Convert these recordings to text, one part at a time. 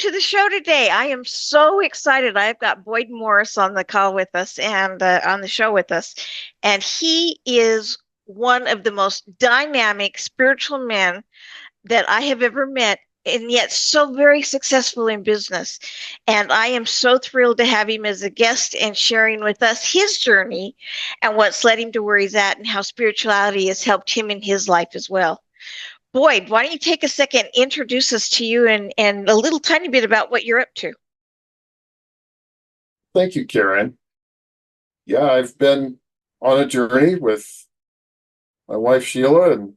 to the show today. I am so excited. I've got Boyd Morris on the call with us and on the show with us. And he is one of the most dynamic spiritual men that I have ever met, and yet so very successful in business. And I am so thrilled to have him as a guest and sharing with us his journey and what's led him to where he's at and how spirituality has helped him in his life as well. Boyd, why don't you take a second, introduce us to you and a little tiny bit about what you're up to? Thank you, Karen. Yeah, I've been on a journey with my wife, Sheila, and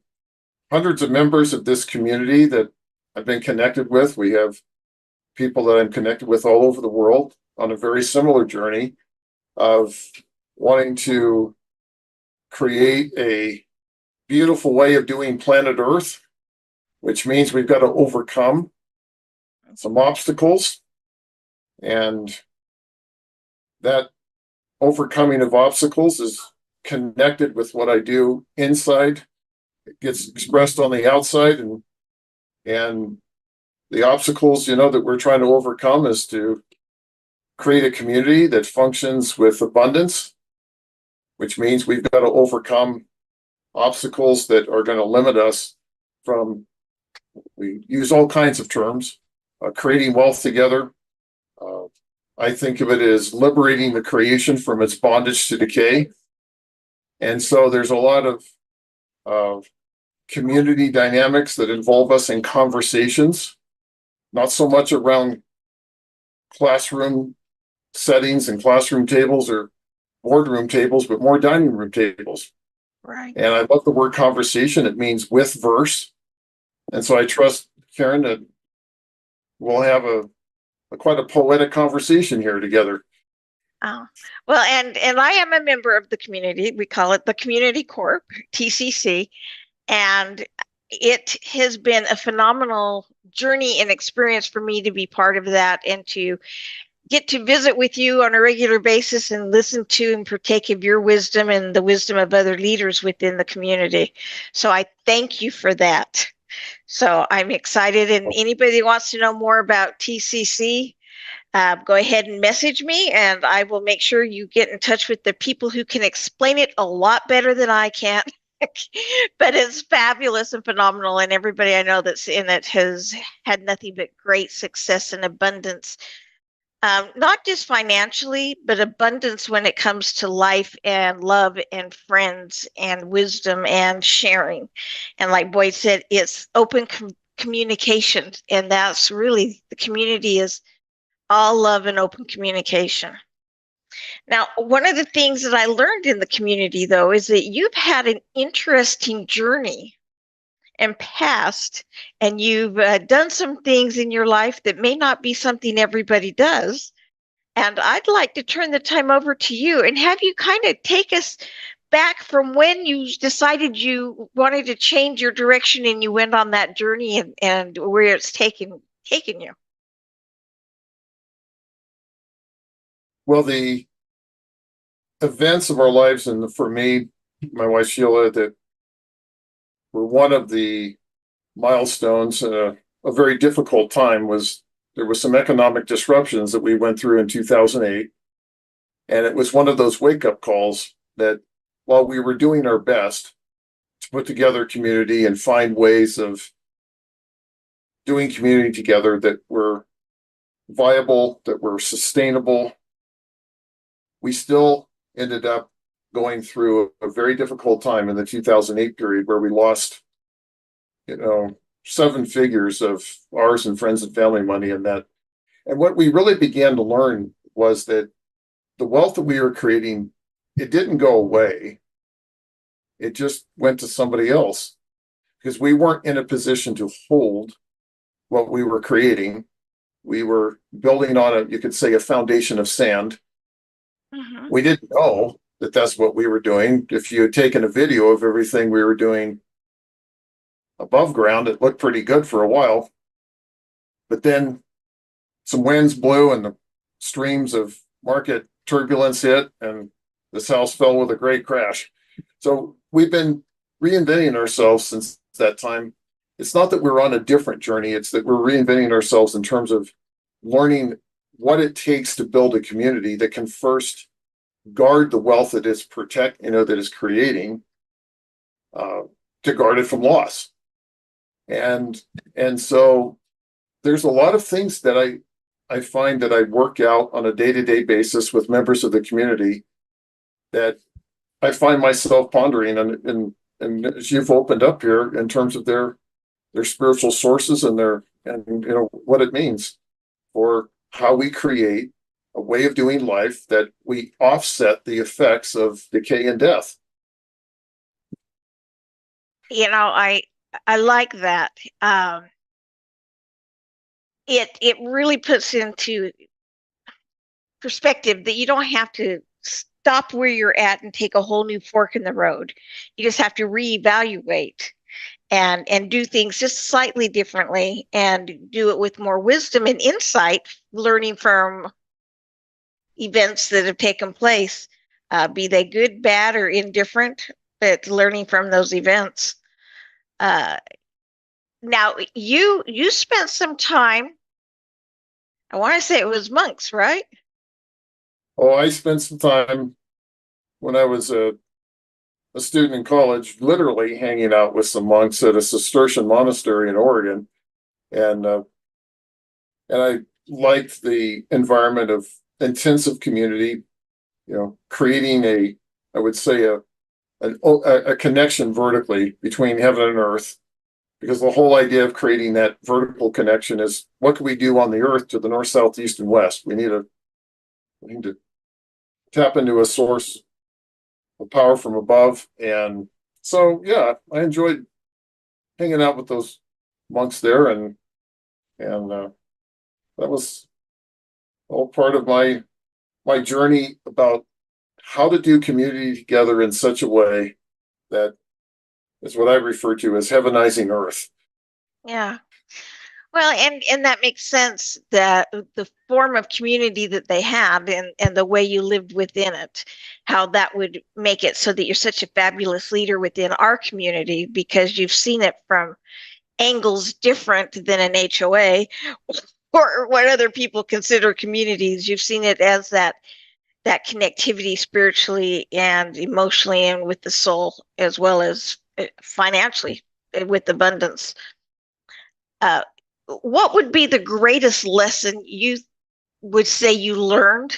hundreds of members of this community that I've been connected with. We have people that I'm connected with all over the world on a very similar journey of wanting to create a beautiful way of doing planet Earth, which means we've got to overcome some obstacles. And that overcoming of obstacles is connected with what I do inside. It gets expressed on the outside, and the obstacles, that we're trying to overcome is to create a community that functions with abundance, which means we've got to overcome obstacles that are going to limit us from, we use all kinds of terms, creating wealth together. I think of it as liberating the creation from its bondage to decay. And so there's a lot of community dynamics that involve us in conversations, not so much around classroom settings and classroom tables or boardroom tables, but more dining room tables. Right. And I love the word conversation. It means with verse. And so I trust, Karen, that we'll have a quite a poetic conversation here together. Oh, well, and I am a member of the community. We call it the Community Corp, TCC, and it has been a phenomenal journey and experience for me to be part of that and to get to visit with you on a regular basis and listen to and partake of your wisdom and the wisdom of other leaders within the community. So I thank you for that. So I'm excited, and anybody that wants to know more about TCC, go ahead and message me, and I will make sure you get in touch with the people who can explain it a lot better than I can. But it's fabulous and phenomenal, and everybody I know that's in it has had nothing but great success and abundance. Not just financially, but abundance when it comes to life and love and friends and wisdom and sharing. And like Boyd said, it's open communication. And that's really, the community is all love and open communication. Now, one of the things that I learned in the community, though, is that you've had an interesting journey and past, and you've done some things in your life that may not be something everybody does. And I'd like to turn the time over to you and have you kind of take us back from when you decided you wanted to change your direction and you went on that journey and where it's taken you. Well, the events of our lives, and for me, my wife Sheila, that were one of the milestones in a very difficult time, was there was some economic disruptions that we went through in 2008. And it was one of those wake-up calls that while we were doing our best to put together community and find ways of doing community together that were viable, that were sustainable, we still ended up going through a very difficult time in the 2008 period where we lost, seven figures of ours and friends and family money in that. And what we really began to learn was that the wealth that we were creating, it didn't go away. It just went to somebody else because we weren't in a position to hold what we were creating. We were building on you could say, a foundation of sand. Mm-hmm. We didn't know that that's what we were doing. If you had taken a video of everything we were doing above ground, it looked pretty good for a while. But then some winds blew and the streams of market turbulence hit, and this house fell with a great crash. So we've been reinventing ourselves since that time. It's not that we're on a different journey, it's that we're reinventing ourselves in terms of learning what it takes to build a community that can first guard the wealth that is that is creating, uh, to guard it from loss. And so there's a lot of things that I find that I work out on a day-to-day basis with members of the community that I find myself pondering, and as you've opened up here in terms of their spiritual sources and what it means for how we create a way of doing life that we offset the effects of decay and death. I like that. It really puts into perspective that you don't have to stop where you're at and take a whole new fork in the road. You just have to reevaluate and do things just slightly differently and do it with more wisdom and insight, learning from events that have taken place, be they good, bad, or indifferent, but learning from those events. Now, you spent some time, I want to say it was monks, right? Oh, I spent some time when I was a student in college, literally hanging out with some monks at a Cistercian monastery in Oregon, and I liked the environment of intensive community. Creating I would say a connection vertically between heaven and earth, because the whole idea of creating that vertical connection is what can we do on the earth to the north, south, east, and west. We need to tap into a source of power from above. And so, yeah, I enjoyed hanging out with those monks there, and that was all part of my journey about how to do community together in such a way that is what I refer to as heavenizing earth. Yeah. Well, and that makes sense, that the form of community that they have and the way you lived within it, how that would make it so that you're such a fabulous leader within our community, because you've seen it from angles different than an HOA or what other people consider communities. You've seen it as that connectivity spiritually and emotionally and with the soul, as well as financially, with abundance. What would be the greatest lesson you would say you learned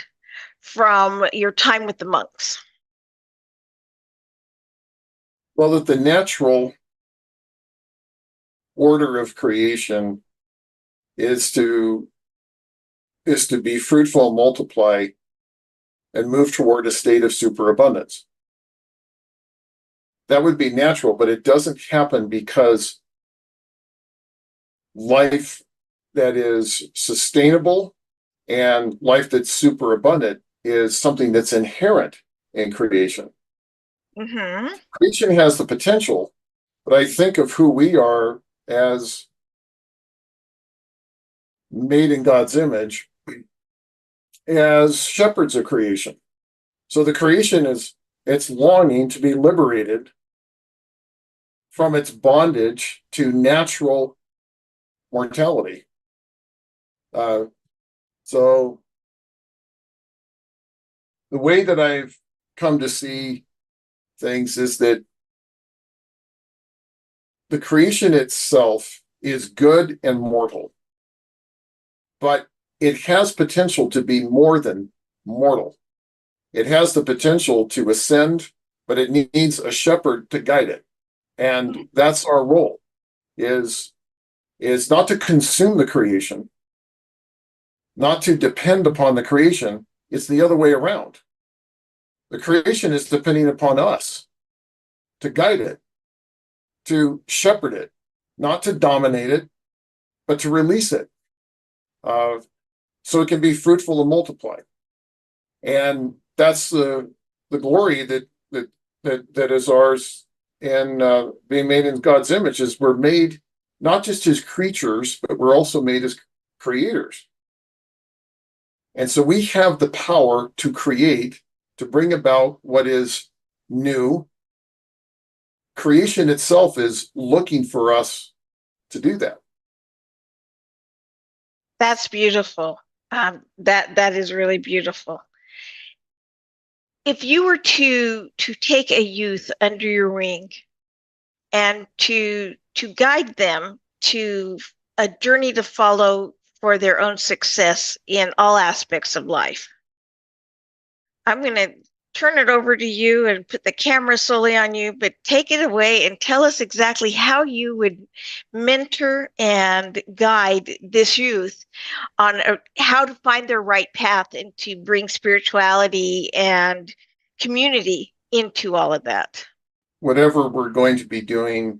from your time with the monks? Well, that the natural order of creation is to be fruitful and multiply and move toward a state of superabundance. That would be natural, but it doesn't happen because life that is sustainable and life that's superabundant is something that's inherent in creation. Mm-hmm. Creation has the potential, but I think of who we are as made in God's image as shepherds of creation. So the creation it's longing to be liberated from its bondage to natural mortality. So the way that I've come to see things is that the creation itself is good and mortal, but it has potential to be more than mortal. It has the potential to ascend, but it needs a shepherd to guide it. And that's our role, is not to consume the creation, not to depend upon the creation. It's the other way around. The creation is depending upon us to guide it, to shepherd it, not to dominate it, but to release it, so it can be fruitful and multiply. And that's the glory that is ours in being made in God's image. Is we're made not just as creatures, but we're also made as creators. And so we have the power to create, to bring about what is new. Creation itself is looking for us to do that. That's beautiful. That is really beautiful. If you were to take a youth under your wing and to guide them to a journey to follow for their own success in all aspects of life, I'm going to turn it over to you and put the camera solely on you, but take it away and tell us exactly how you would mentor and guide this youth on how to find their right path and to bring spirituality and community into all of that. Whatever we're going to be doing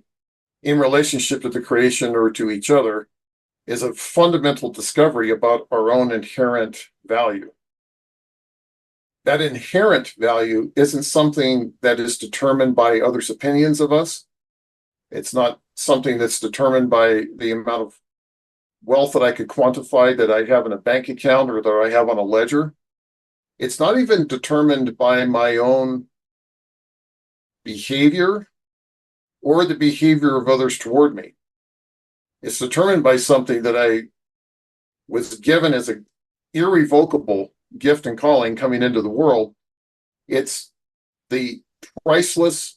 in relationship to the creation or to each other is a fundamental discovery about our own inherent value. That inherent value isn't something that is determined by others' opinions of us. It's not something that's determined by the amount of wealth that I could quantify that I have in a bank account or that I have on a ledger. It's not even determined by my own behavior or the behavior of others toward me. It's determined by something that I was given as an irrevocable gift and calling coming into the world. It's the priceless,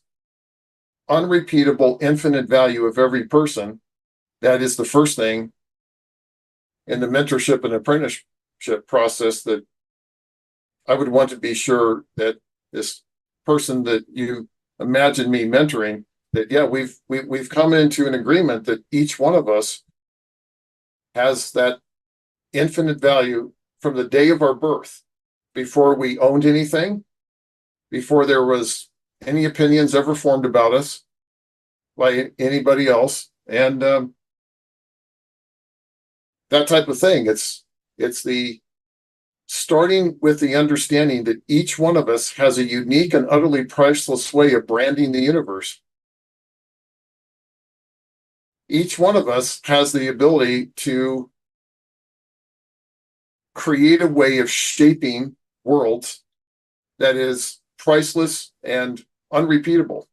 unrepeatable, infinite value of every person. That is the first thing in the mentorship and apprenticeship process that I would want to be sure that this person that you imagine me mentoring, that yeah, we've come into an agreement that each one of us has that infinite value from the day of our birth, before we owned anything, before there was any opinions ever formed about us by anybody else, and that type of thing. It's the starting with the understanding that each one of us has a unique and utterly priceless way of branding the universe. Each one of us has the ability to create a way of shaping worlds that is priceless and unrepeatable.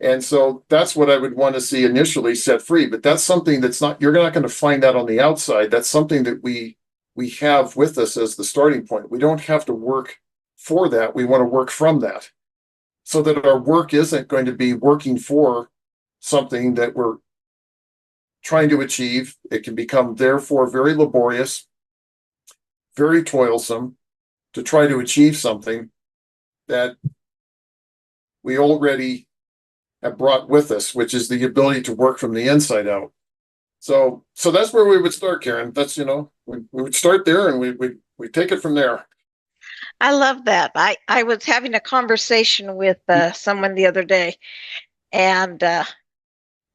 And so that's what I would want to see initially set free. But that's something that's not, you're not going to find that on the outside. That's something that we have with us as the starting point. We don't have to work for that. We want to work from that, so that our work isn't going to be working for something that we're trying to achieve. It can become, therefore, very laborious, very toilsome to try to achieve something that we already have brought with us, which is the ability to work from the inside out. So that's where we would start, Karen. That's, we would start there, and we take it from there. I love that. I was having a conversation with someone the other day, and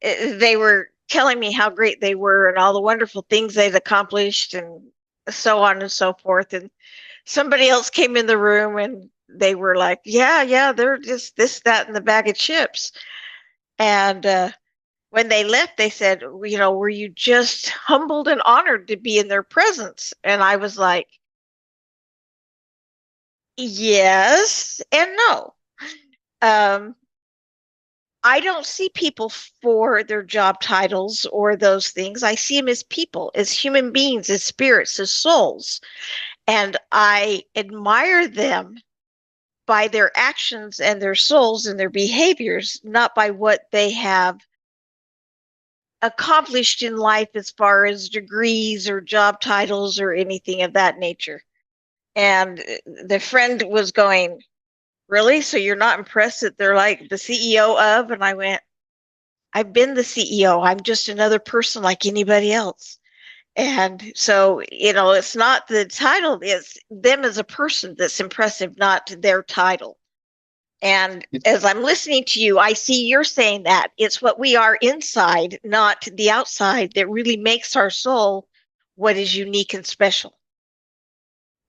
they were telling me how great they were and all the wonderful things they'd accomplished and so on and so forth. And somebody else came in the room and they were like, yeah, they're just this, that, and the bag of chips. And when they left, they said, were you just humbled and honored to be in their presence? And I was like, yes and no. I don't see people for their job titles or those things. I see them as people, as human beings, as spirits, as souls. And I admire them by their actions and their souls and their behaviors, not by what they have accomplished in life as far as degrees or job titles or anything of that nature. And the friend was going, really? So you're not impressed that they're like the CEO of? And I went, I've been the CEO. I'm just another person like anybody else. And so, it's not the title, it's them as a person that's impressive, not their title. And as I'm listening to you, I see you're saying that it's what we are inside, not the outside, that really makes our soul what is unique and special.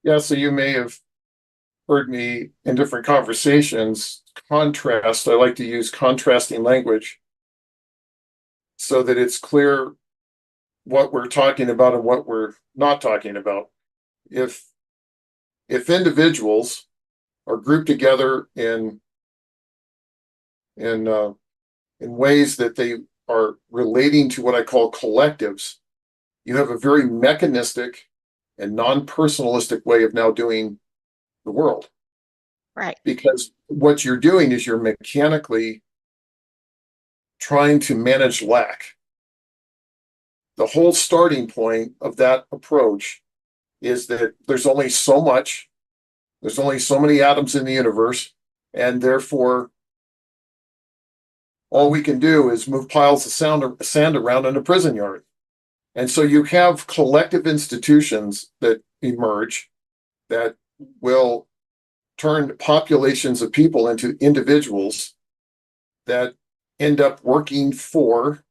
Yeah, so you may have heard me in different conversations contrast. I like to use contrasting language so that it's clear what we're talking about and what we're not talking about. If individuals are grouped together in ways that they are relating to what I call collectives, you have a very mechanistic and non-personalistic way of now doing the world. Right. Because what you're doing is you're mechanically trying to manage lack. The whole starting point of that approach is that there's only so much, there's only so many atoms in the universe, and therefore all we can do is move piles of sand around in a prison yard. And so you have collective institutions that emerge that will turn populations of people into individuals that end up working for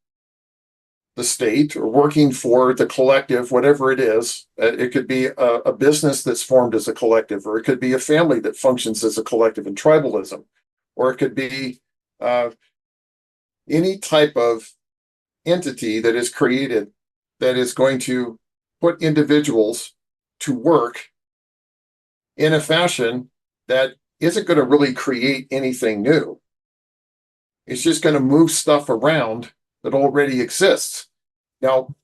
the state or working for the collective, whatever it is. It could be a business that's formed as a collective, or it could be a family that functions as a collective in tribalism, or it could be any type of entity that is created that is going to put individuals to work in a fashion that isn't going to really create anything new. It's just going to move stuff around that already exists. Now,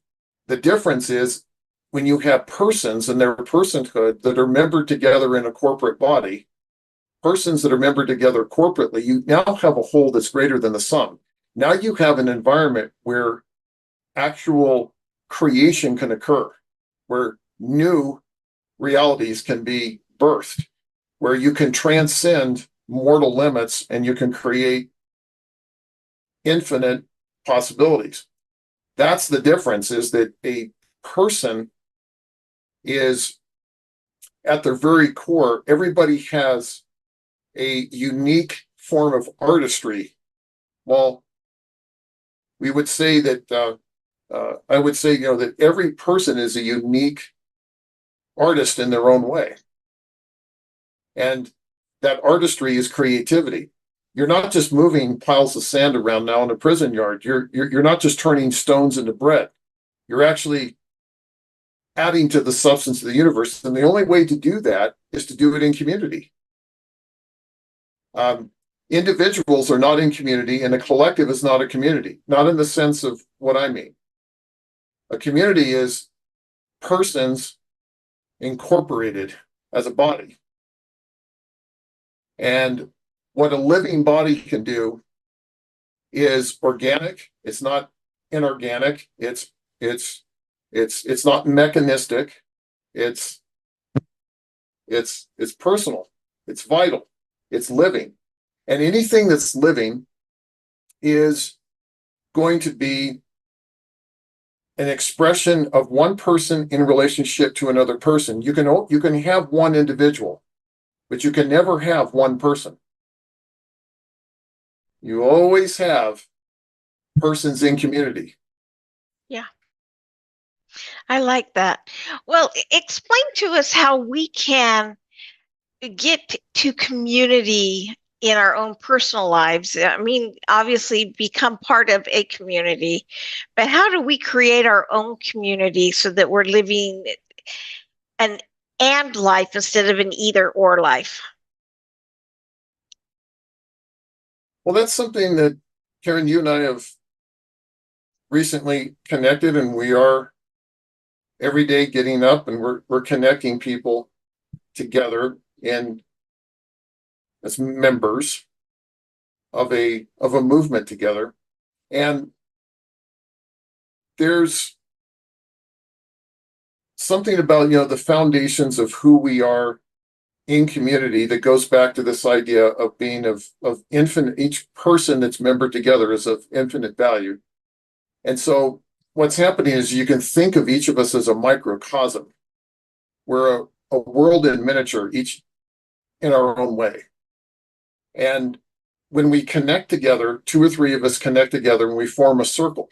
the difference is when you have persons and their personhood that are membered together in a corporate body, persons that are membered together corporately, you now have a whole that's greater than the sum. Now you have an environment where actual creation can occur, where new realities can be birthed, where you can transcend mortal limits and you can create infinite possibilities. That's the difference, is that a person is at their very core, everybody has a unique form of artistry. Well, we would say that I would say, that every person is a unique artist in their own way. And that artistry is creativity. You're not just moving piles of sand around now in a prison yard. You're not just turning stones into bread. You're actually adding to the substance of the universe. And the only way to do that is to do it in community. Individuals are not in community, and a collective is not a community, not in the sense of what I mean. A community is persons incorporated as a body. And what a living body can do is organic. It's not inorganic. It's not mechanistic. It's personal. It's vital. It's living. And anything that's living is going to be an expression of one person in relationship to another person. You can have one individual, but you can never have one person. You always have persons in community. Yeah. I like that. Well, explain to us how we can get to community in our own personal lives. I mean, obviously become part of a community, but how do we create our own community so that we're living an and life instead of an either or life? Well, that's something that, Karen, you and I have recently connected, and we are every day getting up and we're connecting people together in as members of a movement together. And there's something about, the foundations of who we are in community that goes back to this idea of being of infinite. Each person that's membered together is of infinite value. And so what's happening is you can think of each of us as a microcosm. We're a world in miniature, each in our own way. And when we connect together, two or three of us connect together and we form a circle,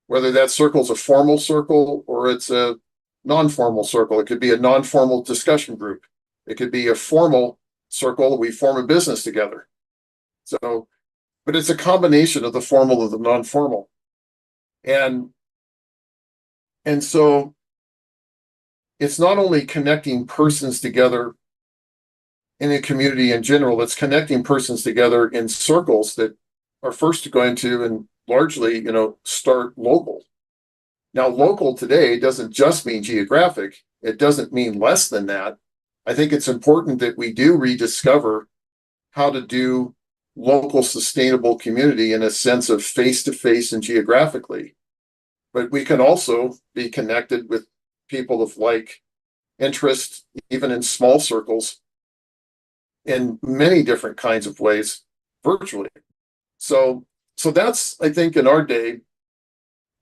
whether that circle is a formal circle or it's a non-formal circle. It could be a non-formal discussion group. It could be a formal circle. We form a business together. So, but it's a combination of the formal and the non-formal. And so it's not only connecting persons together in a community in general, it's connecting persons together in circles that are first going to, and largely, start local. Now, local today doesn't just mean geographic. It doesn't mean less than that. I think it's important that we do rediscover how to do local sustainable community in a sense of face to face and geographically. But we can also be connected with people of like interest, even in small circles, in many different kinds of ways virtually. So that's, I think, in our day,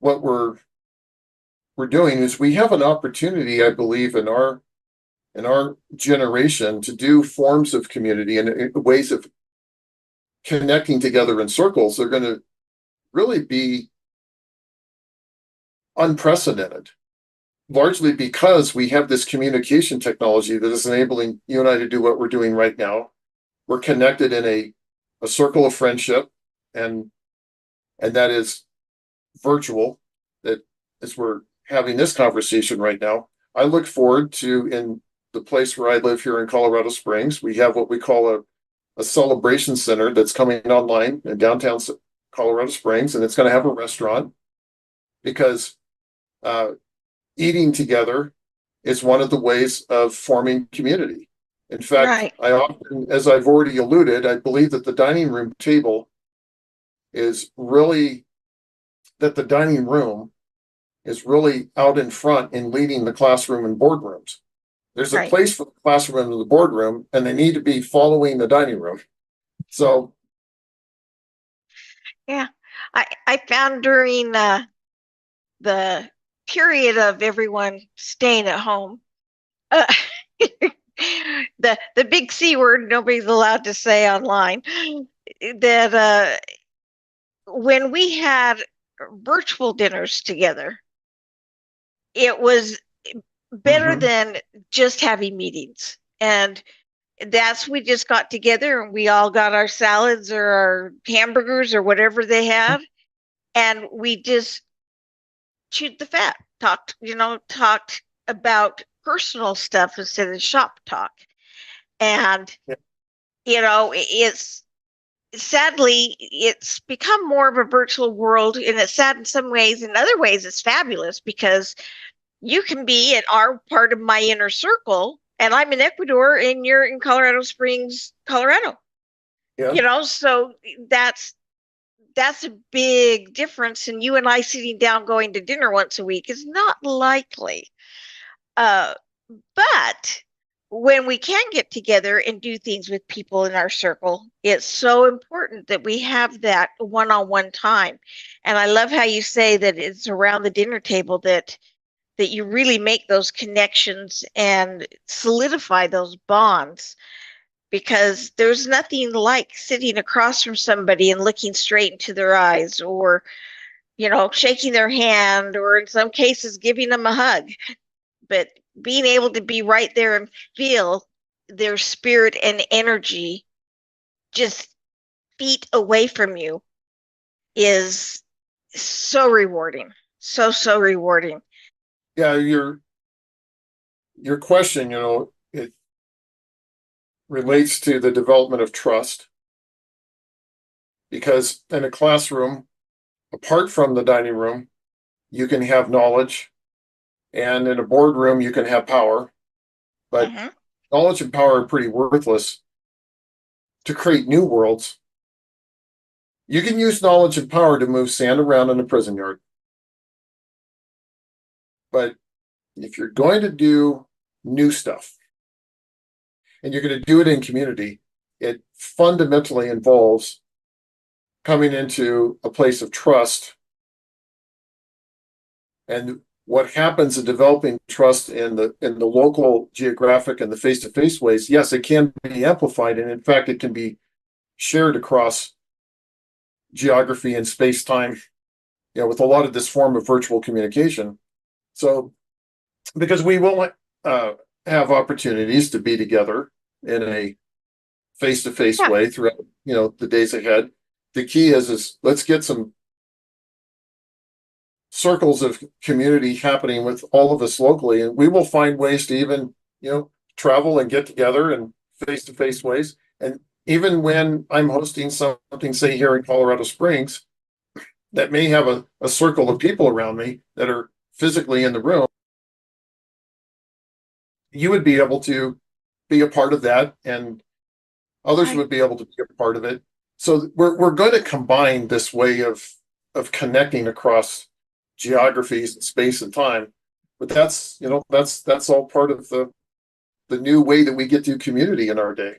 what we're doing is we have an opportunity, I believe, in our generation to do forms of community and ways of connecting together in circles. They're going to really be unprecedented, largely because we have this communication technology that is enabling you and I to do what we're doing right now. We're connected in a circle of friendship, and that is virtual. That as we're having this conversation right now, I look forward to, in the place where I live here in Colorado Springs, we have what we call a celebration center that's coming online in downtown Colorado Springs, and it's going to have a restaurant because eating together is one of the ways of forming community. In fact, Right. I often, as I've already alluded, I believe that the dining room is really out in front in leading the classroom and boardrooms. There's a Right. place for the classroom and the boardroom, and they need to be following the dining room. So, Yeah. I found during the period of everyone staying at home, uh, the big C word nobody's allowed to say online, that when we had virtual dinners together, it was better mhm. than just having meetings. And we just got together and we all got our salads or our hamburgers or whatever they had. And we just chewed the fat, talked about personal stuff instead of shop talk. And, Yeah. it's sadly, it's become more of a virtual world, and it's sad in some ways. In other ways, it's fabulous because you can be at our part of my inner circle, and I'm in Ecuador and you're in Colorado Springs, Colorado. Yeah. So that's a big difference. And you and I sitting down going to dinner once a week is not likely. Uh, but when we can get together and do things with people in our circle, it's so important that we have that one-on-one time. And I love how you say that it's around the dinner table that you really make those connections and solidify those bonds, because there's nothing like sitting across from somebody and looking straight into their eyes, or shaking their hand, or in some cases giving them a hug. But being able to be right there and feel their spirit and energy just feet away from you is so rewarding. So rewarding. Yeah, your question, it relates to the development of trust, because in a classroom, apart from the dining room, you can have knowledge, and in a boardroom, you can have power. But Mm-hmm. knowledge and power are pretty worthless to create new worlds. You can use knowledge and power to move sand around in a prison yard. But if you're going to do new stuff and you're going to do it in community, it fundamentally involves coming into a place of trust. And what happens in developing trust in the local geographic and the face-to-face ways, yes, it can be amplified. And in fact, it can be shared across geography and space-time, with a lot of this form of virtual communication. So because we will have opportunities to be together in a face-to-face Yeah. way throughout, the days ahead. The key is let's get some circles of community happening with all of us locally, and we will find ways to even, travel and get together in face-to-face ways. And even when I'm hosting something, say here in Colorado Springs, that may have a circle of people around me that are physically in the room, you would be able to be a part of that, and others Right. would be able to be a part of it. So we're going to combine this way of connecting across geographies and space and time. But that's, that's all part of the new way that we get to community in our day.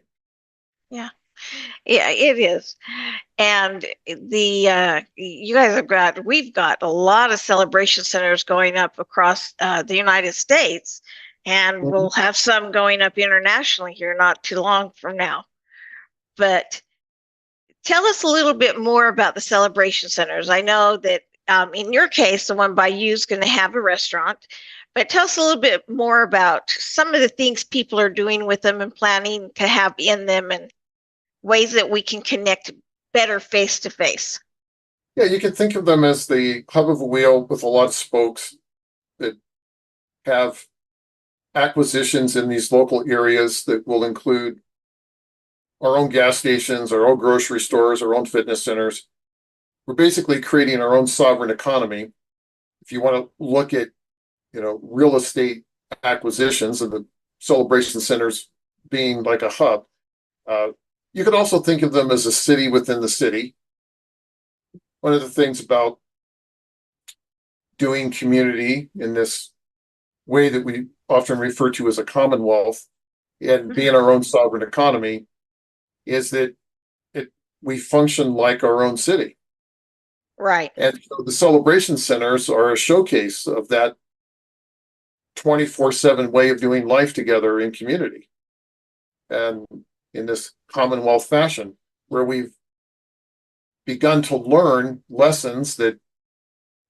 Yeah. Yeah, it is. And you guys we've got a lot of celebration centers going up across the United States, and Mhm. we'll have some going up internationally here not too long from now. But tell us a little bit more about the celebration centers. I know that in your case, the one by you is going to have a restaurant, but tell us a little bit more about some of the things people are doing with them and planning to have in them, and ways that we can connect better face to face. Yeah, you can think of them as the hub of a wheel with a lot of spokes that have acquisitions in these local areas that will include our own gas stations, our own grocery stores, our own fitness centers. We're basically creating our own sovereign economy. If you want to look at, real estate acquisitions and the celebration centers being like a hub, uh, you could also think of them as a city within the city. One of the things about doing community in this way that we often refer to as a commonwealth and being Mm-hmm. our own sovereign economy is that we function like our own city. Right. And so the celebration centers are a showcase of that 24/7 way of doing life together in community and in this commonwealth fashion, where we've begun to learn lessons that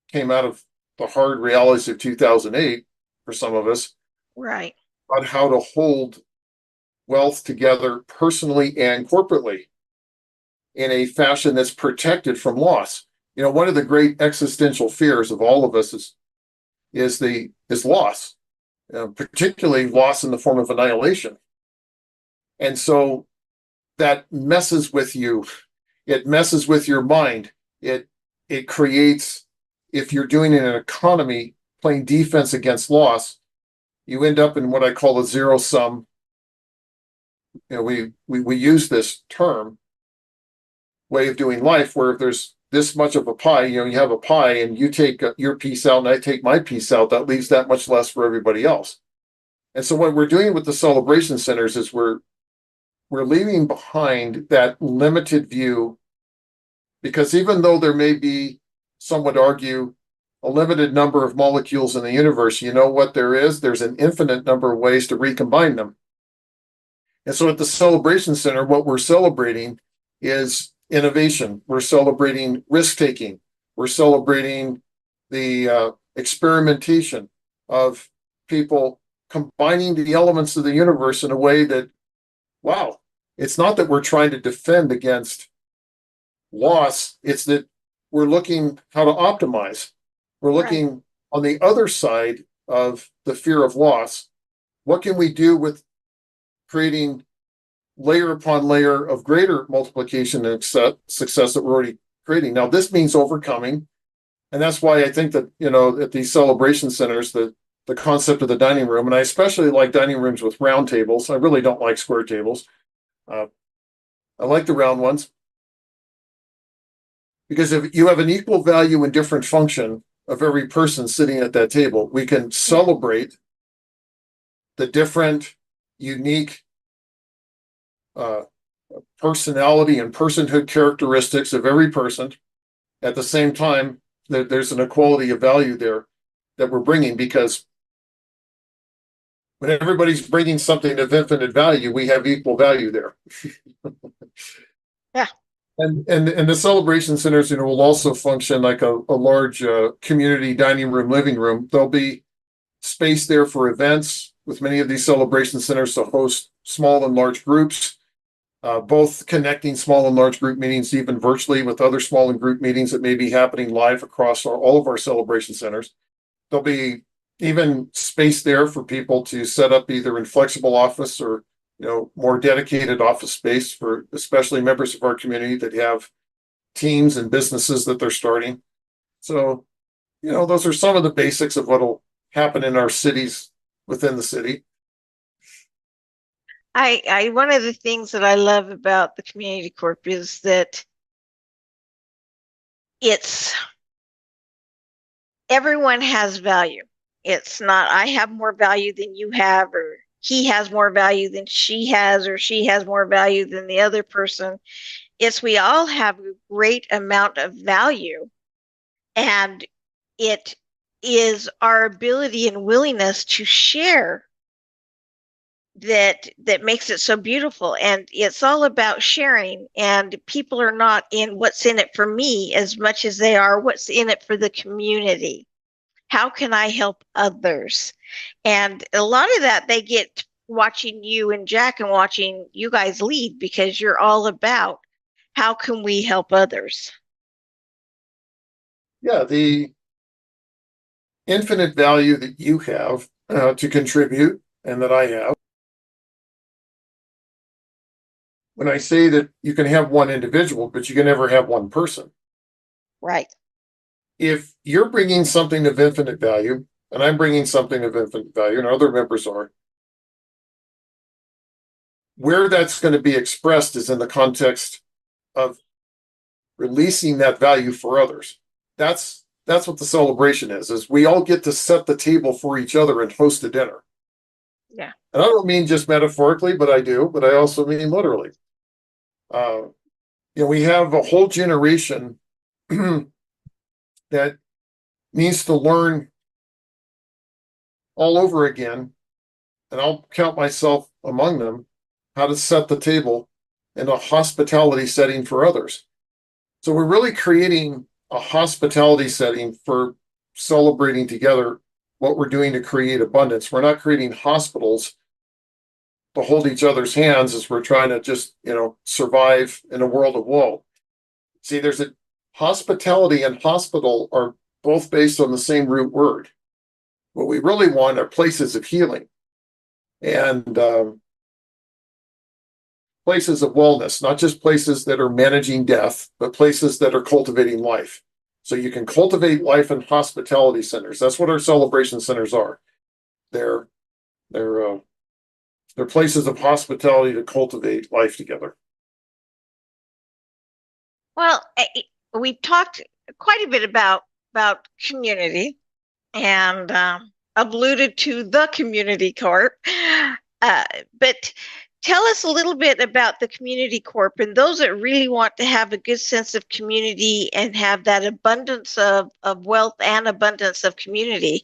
came out of the hard realities of 2008 for some of us Right. about how to hold wealth together personally and corporately in a fashion that's protected from loss. One of the great existential fears of all of us is loss, particularly loss in the form of annihilation. And so that messes with you. It messes with your mind. It creates, if you're doing it in an economy playing defense against loss, you end up in what I call a zero sum. We use this term way of doing life where if there's this much of a pie, you have a pie and you take your piece out and I take my piece out, that leaves that much less for everybody else. And so what we're doing with the celebration centers is we're leaving behind that limited view, because even though there may be, some would argue, a limited number of molecules in the universe, you know what there is? There's an infinite number of ways to recombine them. And so at the celebration center, what we're celebrating is innovation. We're celebrating risk taking. We're celebrating the experimentation of people combining the elements of the universe in a way that, wow, it's not that we're trying to defend against loss. It's that we're looking how to optimize. We're Right. looking on the other side of the fear of loss. What can we do with creating layer upon layer of greater multiplication and success that we're already creating? Now, this means overcoming. And that's why I think that, at these celebration centers, the concept of the dining room, and I especially like dining rooms with round tables. I really don't like square tables. Uh, I like the round ones because if you have an equal value and different function of every person sitting at that table, we can Yeah. celebrate the different, unique uh, personality and personhood characteristics of every person. At the same time, there's an equality of value there that we're bringing, because when everybody's bringing something of infinite value, we have equal value there. Yeah. And the celebration centers, will also function like a large community dining room, living room. There'll be space there for events with many of these celebration centers to host small and large groups, both connecting small and large group meetings, even virtually, with other small and group meetings that may be happening live across all of our celebration centers. There'll be even space there for people to set up either in flexible office or more dedicated office space for especially members of our community that have teams and businesses that they're starting. So those are some of the basics of what'll happen in our cities within the city. I one of the things that I love about the Community Corp is that it's everyone has value. It's not I have more value than you have, or he has more value than she has, or she has more value than the other person. It's we all have a great amount of value, and it is our ability and willingness to share that makes it so beautiful. And it's all about sharing, and people are not in what's in it for me as much as they are what's in it for the community. How can I help others? And a lot of that they get watching you and Jack and watching you guys lead, because you're all about how can we help others. Yeah, the infinite value that you have to contribute and that I have. When I say that you can have one individual, but you can never have one person. Right. If you're bringing something of infinite value, and I'm bringing something of infinite value, and other members are, where that's going to be expressed is in the context of releasing that value for others. That's what the celebration is we all get to set the table for each other and host a dinner. Yeah. And I don't mean just metaphorically, but I also mean literally. We have a whole generation that needs to learn all over again, and I'll count myself among them, how to set the table in a hospitality setting for others. So we're really creating a hospitality setting for celebrating together what we're doing to create abundance. We're not creating hospitals to hold each other's hands as we're trying to just, survive in a world of woe. See, there's a hospitality and hospital are both based on the same root word. What we really want are places of healing and places of wellness, not just places that are managing death, but places that are cultivating life. So you can cultivate life in hospitality centers. That's what our celebration centers are. They're they're places of hospitality to cultivate life together. Well, we talked quite a bit about community, and alluded to the Community Corp. But tell us a little bit about the Community Corp and those that really want to have a good sense of community and have that abundance of wealth and abundance of community.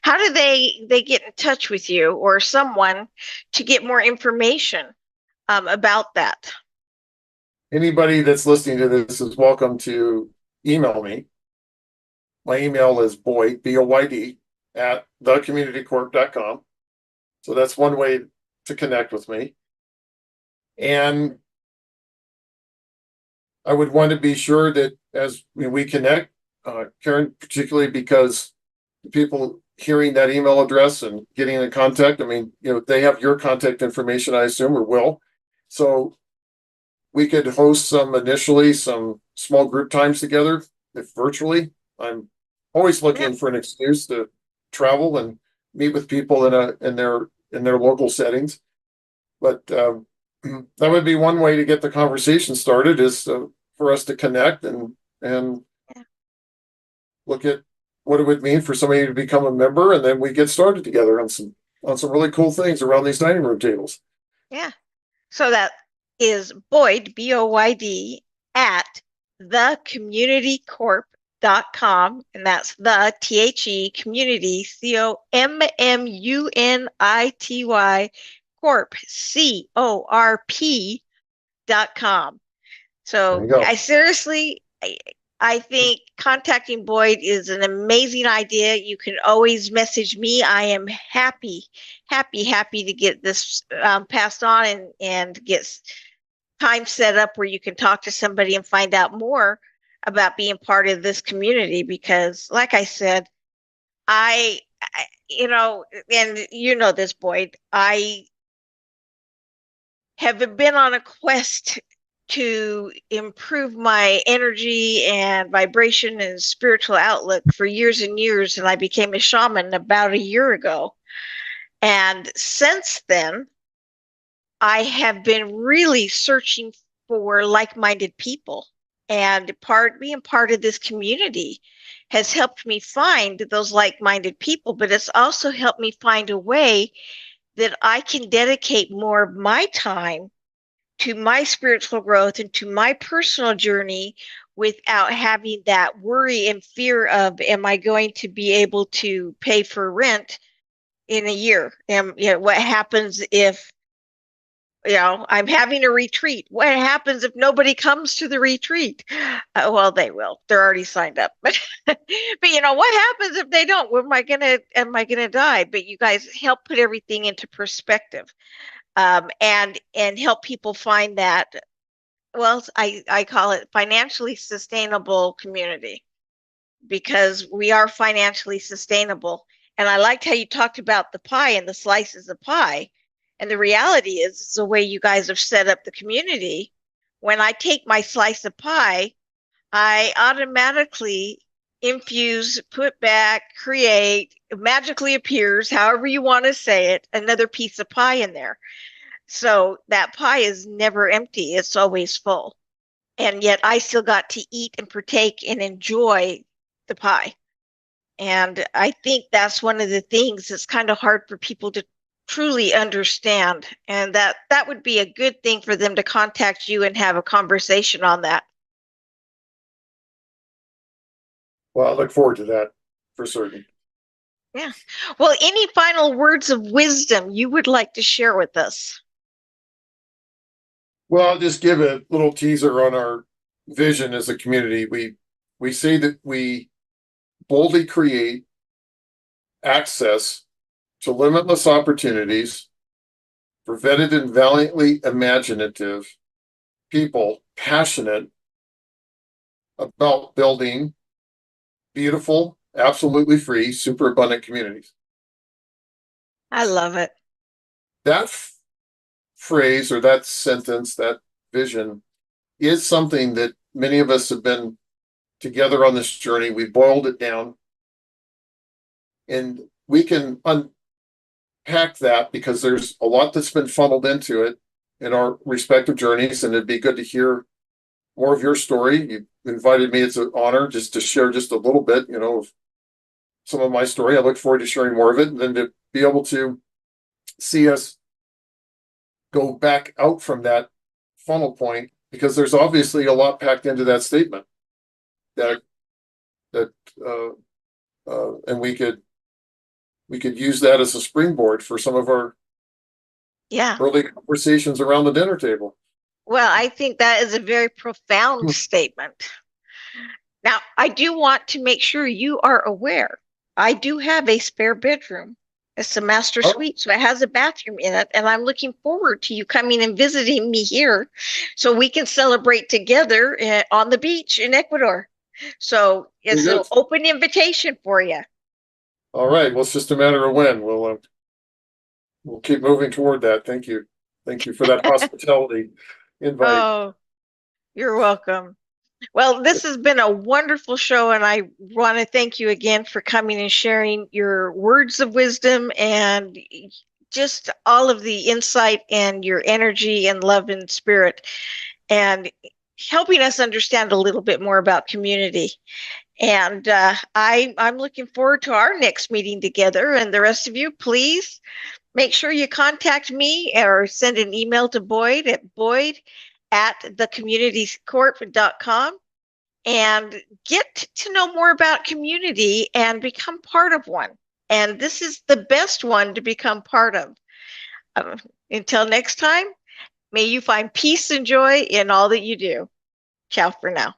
How do they get in touch with you or someone to get more information about that? Anybody that's listening to this is welcome to email me. My email is Boyd, B-O-Y-D, at thecommunitycorp.com. So that's one way to connect with me. And I would want to be sure that as we connect, Karen, particularly because the people hearing that email address and getting in contact, they have your contact information, I assume, or will. So we could host some small group times together, if virtually. I'm always looking for an excuse to travel and meet with people in their local settings. But that would be one way to get the conversation started, is for us to connect and look at what it would mean for somebody to become a member, and then we get started together on some really cool things around these dining room tables. Yeah. So that is Boyd, B-O-Y-D, at thecommunitycorp.com, and that's the THE community, COMMUNITY, Corp, CORP.com. So I seriously, I think contacting Boyd is an amazing idea. You can always message me. I am happy to get this passed on and get time set up where you can talk to somebody and find out more about being part of this community. Because like I said, and this, Boyd, I have been on a quest to improve my energy and vibration and spiritual outlook for years and years. And I became a shaman about a year ago. And since then, I have been really searching for like-minded people. And being part of this community has helped me find those like-minded people, but it's also helped me find a way that I can dedicate more of my time to my spiritual growth and to my personal journey without having that worry and fear of, am I going to be able to pay for rent in a year? What happens if, I'm having a retreat? What happens if nobody comes to the retreat? Well, they will. They're already signed up. But what happens if they don't? Am I gonna die? But you guys help put everything into perspective, and help people find that. Well, I call it financially sustainable community, because we are financially sustainable. And I liked how you talked about the pie and the slices of pie. And the reality is, it's the way you guys have set up the community. When I take my slice of pie, I automatically infuse, put back, create, magically appears, however you want to say it, another piece of pie in there. So that pie is never empty, it's always full. And yet I still got to eat and partake and enjoy the pie. And I think that's one of the things that's kind of hard for people to truly understand. And that would be a good thing for them to contact you and have a conversation on that. Well, I look forward to that for certain. Yeah. Well, any final words of wisdom you would like to share with us? Well, I'll just give a little teaser on our vision as a community. We say that we boldly create access to limitless opportunities for vetted and valiantly imaginative people passionate about building beautiful, absolutely free, super abundant communities. I love it. That phrase or that sentence, that vision, is something that many of us have been together on this journey. We boiled it down, and we can unpack that because there's a lot that's been funneled into it in our respective journeys, and it'd be good to hear more of your story. You invited me. It's an honor just to share just a little bit, of some of my story. I look forward to sharing more of it, and then to be able to see us go back out from that funnel point, because there's obviously a lot packed into that statement that and we could use that as a springboard for some of our early conversations around the dinner table. Well, I think that is a very profound statement. Now, I do want to make sure you are aware, I do have a spare bedroom. It's a master suite, so it has a bathroom in it, and I'm looking forward to you coming and visiting me here so we can celebrate together on the beach in Ecuador. So it's an open invitation for you. All right. Well, it's just a matter of when. We'll keep moving toward that. Thank you. Thank you for that hospitality invite. Oh, you're welcome. Well, this has been a wonderful show, and I want to thank you again for coming and sharing your words of wisdom and just all of the insight and your energy and love and spirit, and helping us understand a little bit more about community. And I'm looking forward to our next meeting together. And the rest of you, please make sure you contact me or send an email to Boyd at boyd@thecommunitycorp.com and get to know more about community and become part of one. And this is the best one to become part of. Until next time, may you find peace and joy in all that you do. Ciao for now.